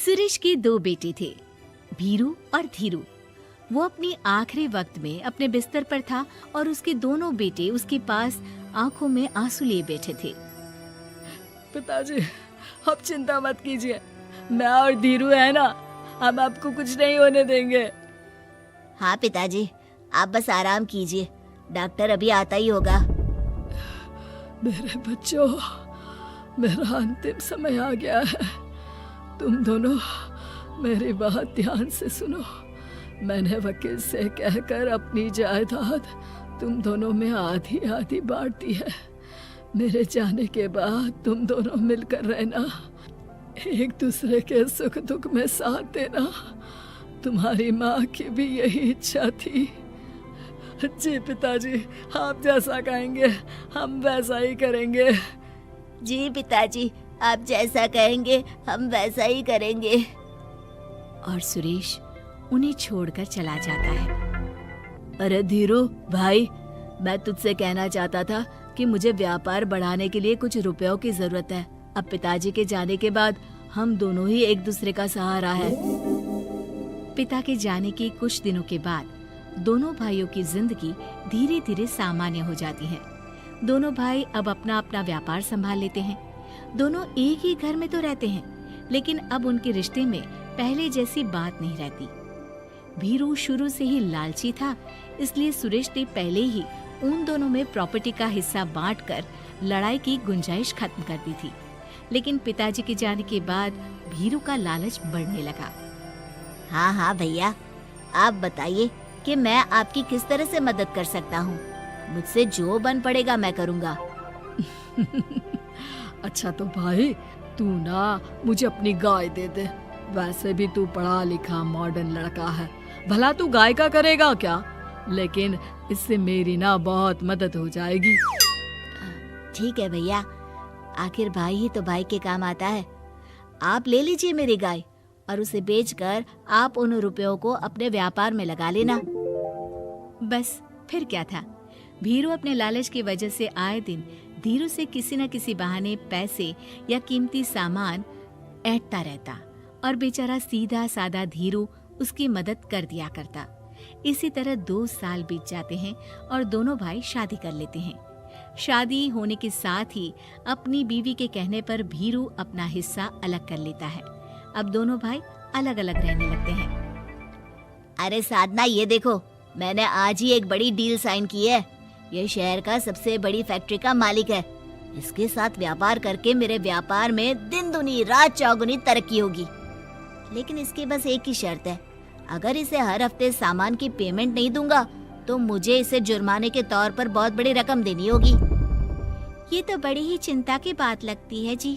सुरेश के दो बेटे थे, भीरू और धीरू। वो अपनी आखिरी वक्त में अपने बिस्तर पर था और उसके दोनों बेटे उसके पास आंखों में आंसू लिए बैठे थे। पिताजी, आप चिंता मत कीजिए, मैं और धीरू है ना, हम आपको कुछ नहीं होने देंगे। हाँ पिताजी, आप बस आराम कीजिए, डॉक्टर अभी आता ही होगा। मेरे बच्चों, मेरा अंतिम समय आ गया है। तुम दोनों मेरी बात ध्यान से सुनो। मैंने वकील से कहकर अपनी जायदाद तुम दोनों में आधी आधी बांट दी है। मेरे जाने के बाद तुम दोनों मिलकर रहना, एक दूसरे के सुख दुख में साथ देना। तुम्हारी माँ की भी यही इच्छा थी। जी पिताजी, आप जैसा कहेंगे हम वैसा ही करेंगे। जी पिताजी, आप जैसा कहेंगे हम वैसा ही करेंगे। और सुरेश उन्हें छोड़कर चला जाता है। अरे धीरू भाई, मैं तुझसे कहना चाहता था कि मुझे व्यापार बढ़ाने के लिए कुछ रुपयों की जरूरत है। अब पिताजी के जाने के बाद हम दोनों ही एक दूसरे का सहारा है। पिता के जाने के कुछ दिनों के बाद दोनों भाइयों की जिंदगी धीरे धीरे सामान्य हो जाती है। दोनों भाई अब अपना अपना व्यापार संभाल लेते हैं। दोनों एक ही घर में तो रहते हैं, लेकिन अब उनके रिश्ते में पहले जैसी बात नहीं रहती। भीरू शुरू से ही लालची था, इसलिए सुरेश ने पहले ही उन दोनों में प्रॉपर्टी का हिस्सा बांटकर लड़ाई की गुंजाइश खत्म कर दी थी। लेकिन पिताजी के जाने के बाद भीरू का लालच बढ़ने लगा। हाँ हाँ भैया, आप बताइए कि मैं आपकी किस तरह से मदद कर सकता हूँ। मुझसे जो बन पड़ेगा मैं करूँगा। अच्छा तो भाई, तू ना मुझे अपनी गाय दे दे। वैसे भी तू पढ़ा लिखा मॉडर्न लड़का है, भला तू गाय का करेगा क्या? लेकिन इससे मेरी ना बहुत मदद हो जाएगी। ठीक है भैया, आखिर भाई ही तो भाई के काम आता है। आप ले लीजिए मेरी गाय और उसे बेचकर आप उन रुपयों को अपने व्यापार में लगा लेना। बस फिर क्या था। भीरू अपने लालच की वजह से आए दिन धीरू से किसी न किसी बहाने पैसे या कीमती सामान ऐंठता रहता और बेचारा सीधा साधा धीरू उसकी मदद कर दिया करता। इसी तरह 2 साल बीत जाते हैं और दोनों भाई शादी कर लेते हैं। शादी होने के साथ ही अपनी बीवी के कहने पर भीरू अपना हिस्सा अलग कर लेता है। अब दोनों भाई अलग अलग रहने लगते हैं। अरे साधना, ये देखो, मैंने आज ही एक बड़ी डील साइन की है। ये शहर का सबसे बड़ी फैक्ट्री का मालिक है। इसके साथ व्यापार करके मेरे व्यापार में दिन दुनी रात चौगुनी तरक्की होगी। लेकिन इसकी बस एक ही शर्त है, अगर इसे हर हफ्ते सामान की पेमेंट नहीं दूंगा तो मुझे इसे जुर्माने के तौर पर बहुत बड़ी रकम देनी होगी। ये तो बड़ी ही चिंता की बात लगती है जी।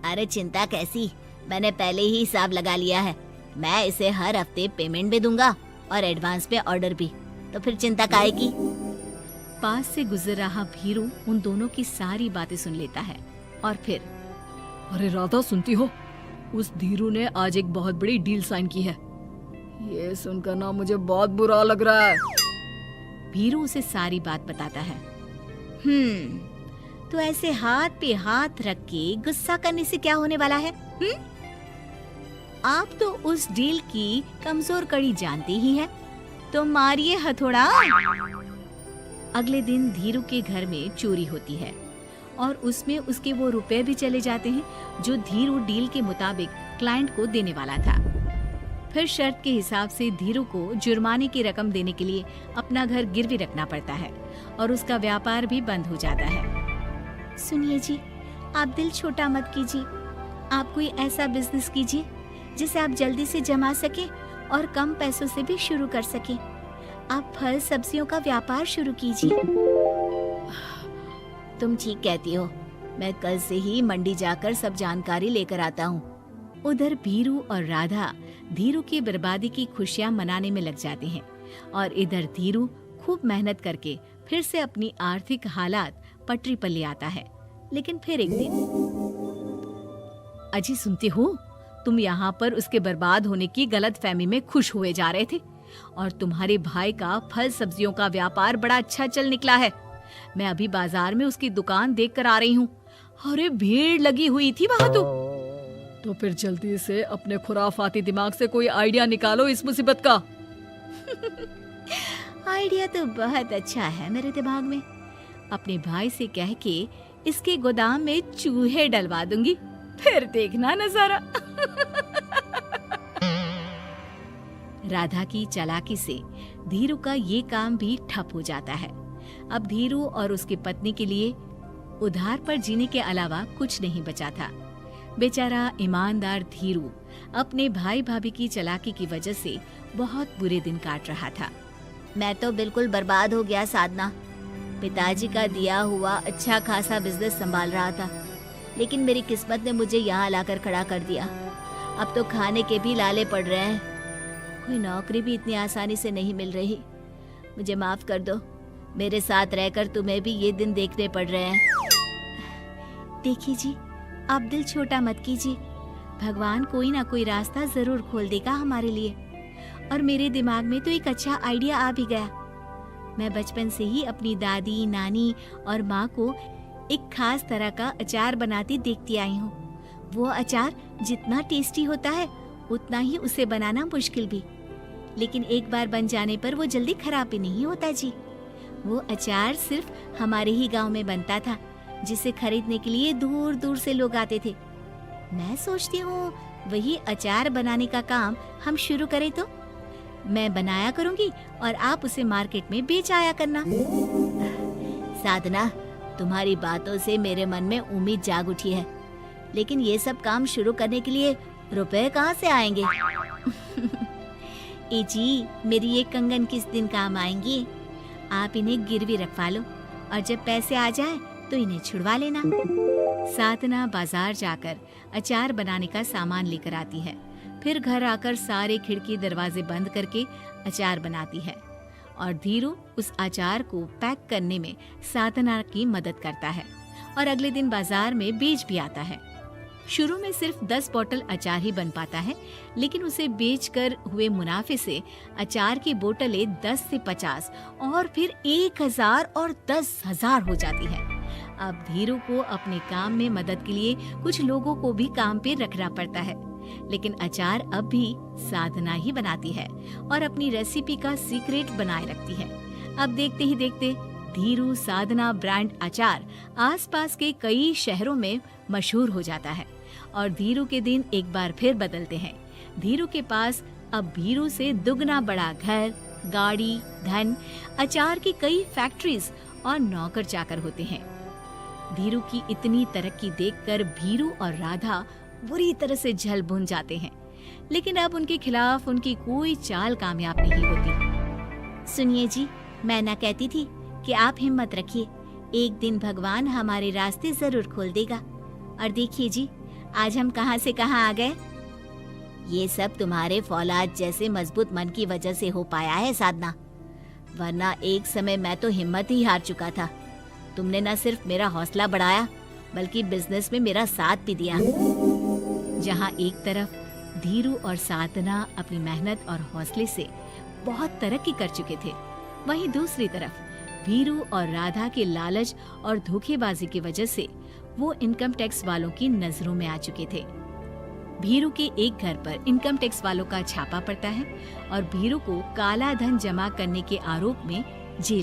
अरे चिंता कैसी, मैंने पहले ही हिसाब लगा लिया है। मैं इसे हर हफ्ते पेमेंट भी दूंगा और एडवांस पे ऑर्डर भी, तो फिर चिंता काहे की। पास से गुजर रहा भीरू उन दोनों की सारी बातें सुन लेता है और फिर, अरे राधा, सुनती हो? उस धीरू ने आज एक बहुत बड़ी डील साइन की है। ये सुनकर ना मुझे बहुत बुरा लग रहा है। भीरू उसे सारी बात बताता है। तो ऐसे हाथ पे हाथ रख के गुस्सा करने से क्या होने वाला है? आप तो उस डील की कमजोर कड़ी जानते ही हैं, तो मारिए हथौड़ा। अगले दिन धीरू के घर में चोरी होती है और उसमें उसके वो रुपए भी चले जाते हैं जो धीरू डील के मुताबिक क्लाइंट को देने वाला था। फिर शर्त के हिसाब से धीरू को जुर्माने की रकम देने के लिए अपना घर गिरवी रखना पड़ता है और उसका व्यापार भी बंद हो जाता है। सुनिए जी, आप दिल छोटा मत कीजिए। आप कोई ऐसा बिजनेस कीजिए जिसे आप जल्दी से जमा सके और कम पैसों से भी शुरू कर सके। आप फल सब्जियों का व्यापार शुरू कीजिए। तुम ठीक कहती हो, मैं कल से ही मंडी जाकर सब जानकारी लेकर आता हूँ। उधर भीरू और राधा धीरू की बर्बादी की खुशियां मनाने में लग जाते हैं और इधर धीरू खूब मेहनत करके फिर से अपनी आर्थिक हालात पटरी पर ले आता है। लेकिन फिर एक दिन, अजी सुनती हो, तुम यहाँ पर उसके बर्बाद होने की गलत फहमी में खुश हुए जा रहे थे और तुम्हारे भाई का फल सब्जियों का व्यापार बड़ा अच्छा चल निकला है। मैं अभी बाजार में उसकी दुकान देख कर आ रही हूँ। अरे भीड़ लगी हुई थी वहां तो। तो फिर जल्दी से अपने खुराफाती दिमाग से कोई आइडिया निकालो इस मुसीबत का। आइडिया तो बहुत अच्छा है मेरे दिमाग में। अपने भाई से कह के इसके गोदाम में चूहे डलवा दूंगी, फिर देखना नजारा। राधा की चालाकी से धीरू का ये काम भी ठप हो जाता है। अब धीरू और उसकी पत्नी के लिए उधार पर जीने के अलावा कुछ नहीं बचा था। बेचारा ईमानदार धीरू अपने भाई भाभी की चालाकी की वजह से बहुत बुरे दिन काट रहा था। मैं तो बिल्कुल बर्बाद हो गया साधना। पिताजी का दिया हुआ अच्छा खासा बिजनेस संभाल रहा था, लेकिन मेरी किस्मत ने मुझे यहाँ लाकर खड़ा कर दिया। अब तो खाने के भी लाले पड़ रहे हैं। कोई नौकरी भी इतनी आसानी से नहीं मिल रही। मुझे माफ कर दो, मेरे साथ रहकर तुम्हें भी ये दिन देखने पड़ रहे हैं। देखिए जी, आप दिल छोटा मत कीजिए। भगवान कोई ना कोई रास्ता जरूर खोल देगा हमारे लिए। और मेरे दिमाग में तो एक अच्छा आइडिया आ भी गया। मैं बचपन से ही अपनी दादी, नानी और माँ को एक खास तरह का अचार बनाती देखती आई हूँ। वो अचार जितना टेस्टी होता है उतना ही उसे बनाना मुश्किल भी, लेकिन एक बार बन जाने पर वो जल्दी खराब भी नहीं होता जी। वो अचार सिर्फ हमारे ही गांव में बनता था, जिसे खरीदने के लिए दूर दूर से लोग आते थे। मैं सोचती हूँ वही अचार बनाने का काम हम शुरू करें तो। मैं बनाया करूँगी और आप उसे मार्केट में बेच आया करना। साधना, तुम्हारी बातों से मेरे मन में उम्मीद जाग उठी है, लेकिन ये सब काम शुरू करने के लिए रुपए कहाँ से आएंगे? ए जी, मेरी ये कंगन किस दिन काम आएंगी? आप इन्हें गिरवी रखवा लो और जब पैसे आ जाए तो इन्हें छुड़वा लेना। साधना बाजार जाकर अचार बनाने का सामान लेकर आती है। फिर घर आकर सारे खिड़की दरवाजे बंद करके अचार बनाती है और धीरू उस अचार को पैक करने में साधना की मदद करता है और अगले दिन बाजार में बेच भी आता है। शुरू में सिर्फ 10 बोतल अचार ही बन पाता है, लेकिन उसे बेचकर हुए मुनाफे से अचार की बोतलें 10 से 50 और फिर 1000 और 10,000 हो जाती है। अब धीरू को अपने काम में मदद के लिए कुछ लोगों को भी काम पे रखना पड़ता है, लेकिन अचार अब भी साधना ही बनाती है और अपनी रेसिपी का सीक्रेट बनाए रखती है। अब देखते ही देखते धीरू साधना ब्रांड अचार आसपास के कई शहरों में मशहूर हो जाता है और धीरू के दिन एक बार फिर बदलते हैं। धीरू के पास अब भीरू से दुगना बड़ा घर, गाड़ी, धन, अचार की कई फैक्ट्रीज और नौकर चाकर होते हैं। धीरू की इतनी तरक्की देखकर भीरू और राधा बुरी तरह से जल भुन जाते हैं, लेकिन अब उनके खिलाफ उनकी कोई चाल कामयाब नहीं होती। सुनिए जी, मैं ना कहती थी कि आप हिम्मत रखिए, एक दिन भगवान हमारे रास्ते जरूर खोल देगा। और देखिए जी, आज हम कहां से कहां आ गए। ये सब तुम्हारे फौलाद जैसे मजबूत मन की वजह से हो पाया है साधना, वरना एक समय मैं तो हिम्मत ही हार चुका था। तुमने न सिर्फ मेरा हौसला बढ़ाया, बल्कि बिजनेस में मेरा साथ भी दिया। जहाँ एक तरफ धीरू और साधना अपनी मेहनत और हौसले से बहुत तरक्की कर चुके थे, वहीं दूसरी तरफ भीरू और राधा के लालच और धोखेबाजी की वजह से वो इनकम टैक्स वालों की नजरों में आ चुके थे। भीरू के एक घर पर इनकम टैक्स वालों का छापा पड़ता है और भीरू को काला धन जमा करने के आरोप में जेल